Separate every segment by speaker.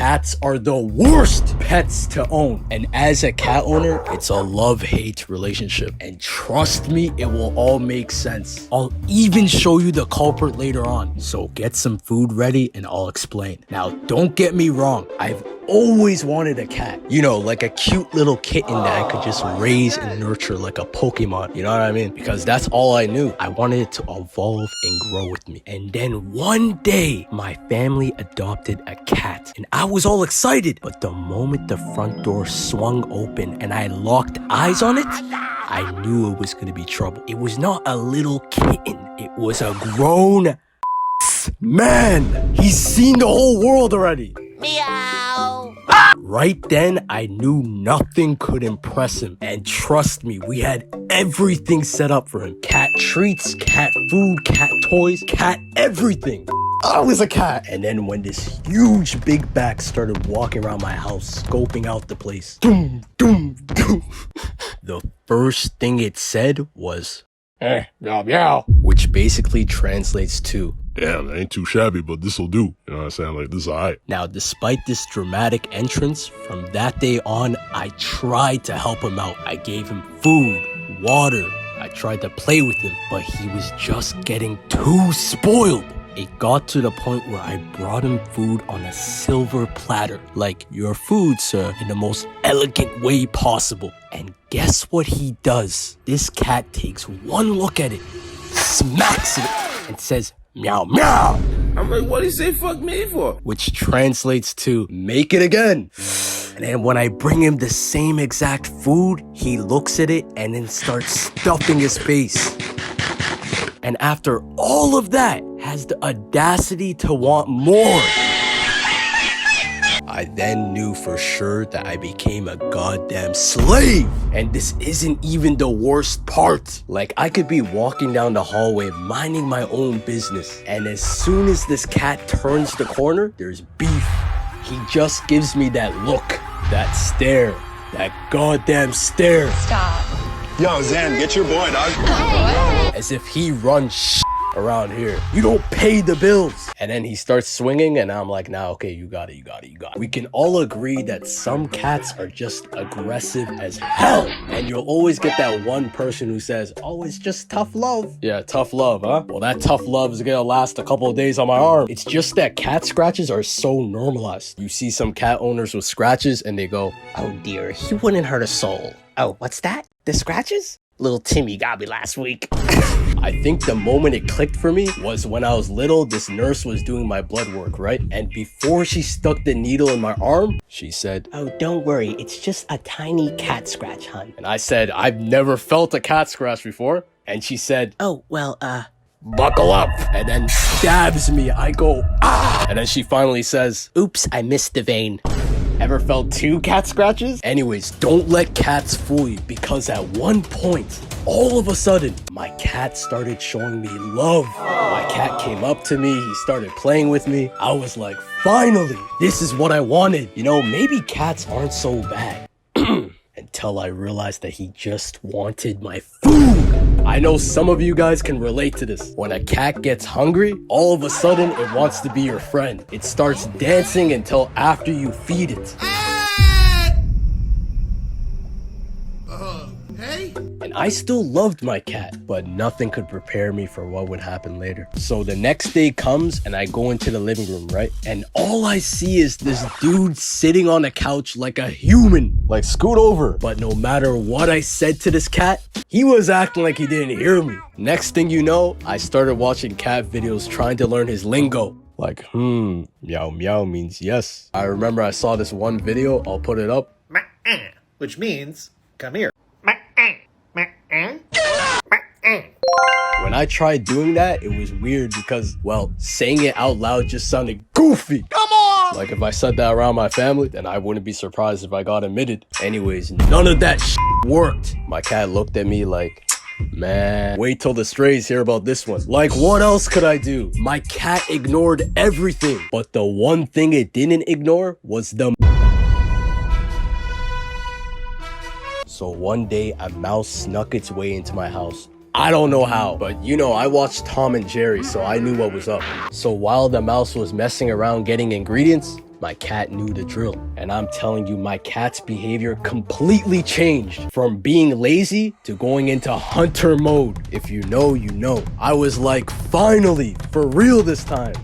Speaker 1: Cats are the worst pets to own. And as a cat owner, it's a love-hate relationship. And trust me, it will all make sense. I'll even show you the culprit later on. So get some food ready and I'll explain. Now, don't get me wrong. I've always wanted a cat. You know, like a cute little kitten that I could just raise and nurture like a Pokemon. You know what I mean? Because that's all I knew. I wanted it to evolve and grow with me. And then one day, my family adopted a cat. And I was all excited. But the moment the front door swung open and I locked eyes on it, I knew it was gonna be trouble. It was not a little kitten. It was a grown man. He's seen the whole world already. Meow. Right then, I knew nothing could impress him. And trust me, we had everything set up for him. Cat treats, cat food, cat toys, cat everything. I was a cat. And then when this huge big back started walking around my house, scoping out the place, doom, doom, doom. The first thing it said was, meow, meow, which basically translates to,
Speaker 2: damn, that ain't too shabby, but this'll do. You know what I'm saying? Like, this is alright.
Speaker 1: Now, despite this dramatic entrance, from that day on, I tried to help him out. I gave him food, water. I tried to play with him, but he was just getting too spoiled. It got to the point where I brought him food on a silver platter. Like, your food, sir, in the most elegant way possible. And guess what he does? This cat takes one look at it, smacks it, and says, meow, meow.
Speaker 3: I'm like, what'd he say fuck me for?
Speaker 1: Which translates to, make it again. And then when I bring him the same exact food, he looks at it and then starts stuffing his face. And after all of that, has the audacity to want more. I then knew for sure that I became a goddamn slave. And this isn't even the worst part. Like, I could be walking down the hallway minding my own business, and as soon as this cat turns the corner, there's beef. He just gives me that look, that stare, that goddamn stare.
Speaker 4: Stop.
Speaker 5: Yo, Zen, get your boy, dog.
Speaker 1: As if he runs around here. You don't pay the bills. And then he starts swinging and I'm like, nah, okay, you got it. We can all agree that some cats are just aggressive as hell. And you'll always get that one person who says, oh, it's just tough love. Yeah, tough love, huh? Well, that tough love is gonna last a couple of days on my arm. It's just that cat scratches are so normalized. You see some cat owners with scratches and they go, oh dear, he wouldn't hurt a soul. Oh, what's that? The scratches? Little Timmy got me last week. I think the moment it clicked for me was when I was little. This nurse was doing my blood work, right? And before she stuck the needle in my arm, she said, oh, don't worry, it's just a tiny cat scratch, hon. And I said, I've never felt a cat scratch before. And she said, oh, well, buckle up. And then stabs me. I go, ah. And then she finally says, oops, I missed the vein. Ever felt 2 cat scratches? Anyways, don't let cats fool you, because at one point, all of a sudden, my cat started showing me love. My cat came up to me, he started playing with me. I was like, finally, this is what I wanted. You know, maybe cats aren't so bad. Until I realized that he just wanted my food. I know some of you guys can relate to this. When a cat gets hungry, all of a sudden it wants to be your friend. It starts dancing until after you feed it.
Speaker 3: Hey?
Speaker 1: And I still loved my cat, but nothing could prepare me for what would happen later. So the next day comes and I go into the living room, right? And all I see is this dude sitting on the couch like a human. Like, scoot over. But no matter what I said to this cat, he was acting like he didn't hear me. Next thing you know, I started watching cat videos trying to learn his lingo. Like, meow meow means yes. I remember I saw this one video, I'll put it up.
Speaker 3: Which means, come here.
Speaker 1: When I tried doing that, it was weird because, well, saying it out loud just sounded goofy. Come on! Like, if I said that around my family, then I wouldn't be surprised if I got admitted. Anyways, none of that worked. My cat looked at me like, man, wait till the strays hear about this one. Like, what else could I do? My cat ignored everything. But the one thing it didn't ignore was the... So one day, a mouse snuck its way into my house. I don't know how, but you know, I watched Tom and Jerry, so I knew what was up. So while the mouse was messing around getting ingredients, my cat knew the drill. And I'm telling you, my cat's behavior completely changed from being lazy to going into hunter mode. If you know, you know. I was like, finally, for real this time.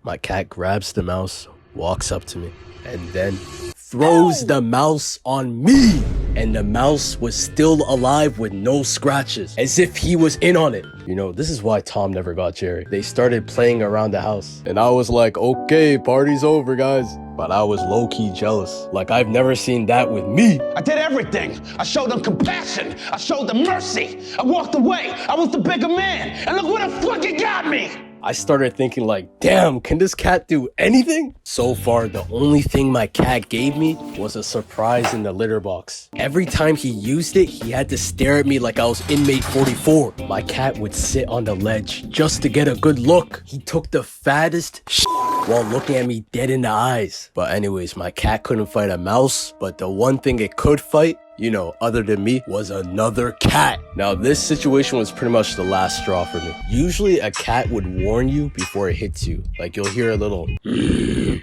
Speaker 1: My cat grabs the mouse, walks up to me, and then throws the mouse on me. And the mouse was still alive with no scratches, as if he was in on it. You know, this is why Tom never got Jerry. They started playing around the house. And I was like, okay, party's over, guys. But I was low-key jealous. Like, I've never seen that with me.
Speaker 4: I did everything. I showed them compassion. I showed them mercy. I walked away. I was the bigger man. And look where the fuck it got me.
Speaker 1: I started thinking like, damn, can this cat do anything? So far, the only thing my cat gave me was a surprise in the litter box. Every time he used it, he had to stare at me like I was inmate 44. My cat would sit on the ledge just to get a good look. He took the fattest shit while looking at me dead in the eyes. But anyways, my cat couldn't fight a mouse, but the one thing it could fight, you know, other than me, was another cat. Now, this situation was pretty much the last straw for me. Usually, a cat would warn you before it hits you. Like, you'll hear a little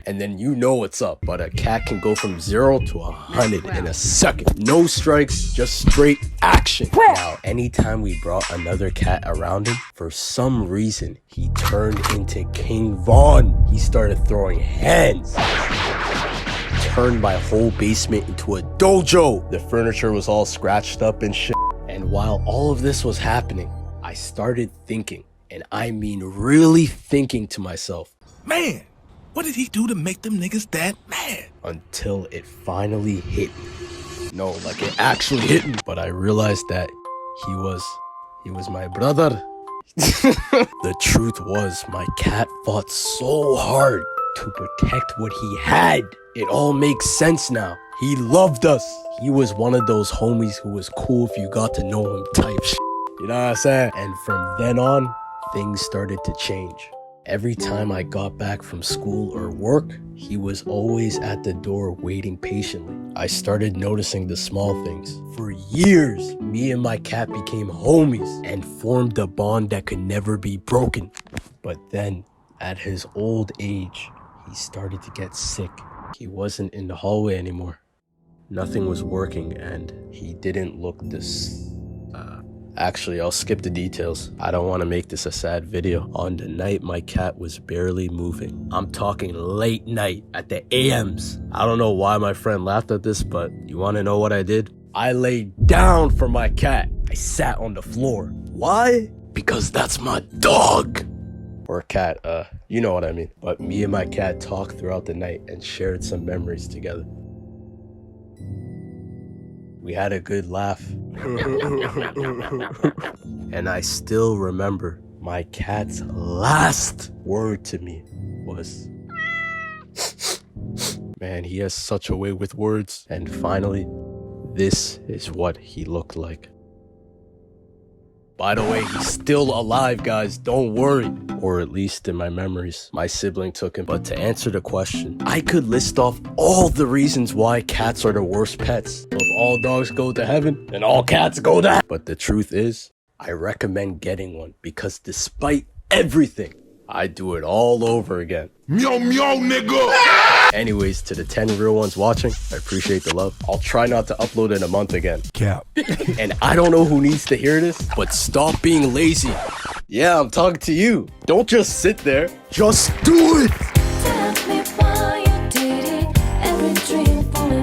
Speaker 1: and then you know what's up. But a cat can go from 0 to 100 in a second. No strikes, just straight action. Now, anytime we brought another cat around him, for some reason, he turned into King Von. He started throwing hands. Turned my whole basement into a dojo. The furniture was all scratched up and shit. And while all of this was happening, I started thinking, and I mean really thinking to myself,
Speaker 6: man, what did he do to make them niggas that mad?
Speaker 1: Until it finally hit me. No, like it actually hit me. But I realized that he was my brother. The truth was, my cat fought so hard to protect what he had. It all makes sense now. He loved us. He was one of those homies who was cool if you got to know him type shit. You know what I'm saying? And from then on, things started to change. Every time I got back from school or work, he was always at the door waiting patiently. I started noticing the small things. For years, me and my cat became homies and formed a bond that could never be broken. But then, at his old age, he started to get sick. He wasn't in the hallway anymore. Nothing was working and he didn't look this... Actually, I'll skip the details. I don't want to make this a sad video. On the night, my cat was barely moving. I'm talking late night at the AMs. I don't know why my friend laughed at this, but you want to know what I did? I laid down for my cat. I sat on the floor. Why? Because that's my dog. Or cat, you know what I mean. But me and my cat talked throughout the night and shared some memories together. We had a good laugh. And I still remember my cat's last word to me was, man, he has such a way with words. And finally, this is what he looked like. By the way, he's still alive, guys. Don't worry. Or at least in my memories, my sibling took him. But to answer the question, I could list off all the reasons why cats are the worst pets. If all dogs go to heaven, then all cats go to heaven. But the truth is, I recommend getting one because despite everything, I'd do it all over again.
Speaker 6: Meow meow, nigga!
Speaker 1: Anyways, to the 10 real ones watching, I appreciate the love. I'll try not to upload in a month again.
Speaker 6: Cap.
Speaker 1: And I don't know who needs to hear this, but stop being lazy. Yeah, I'm talking to you. Don't just sit there. Just do it.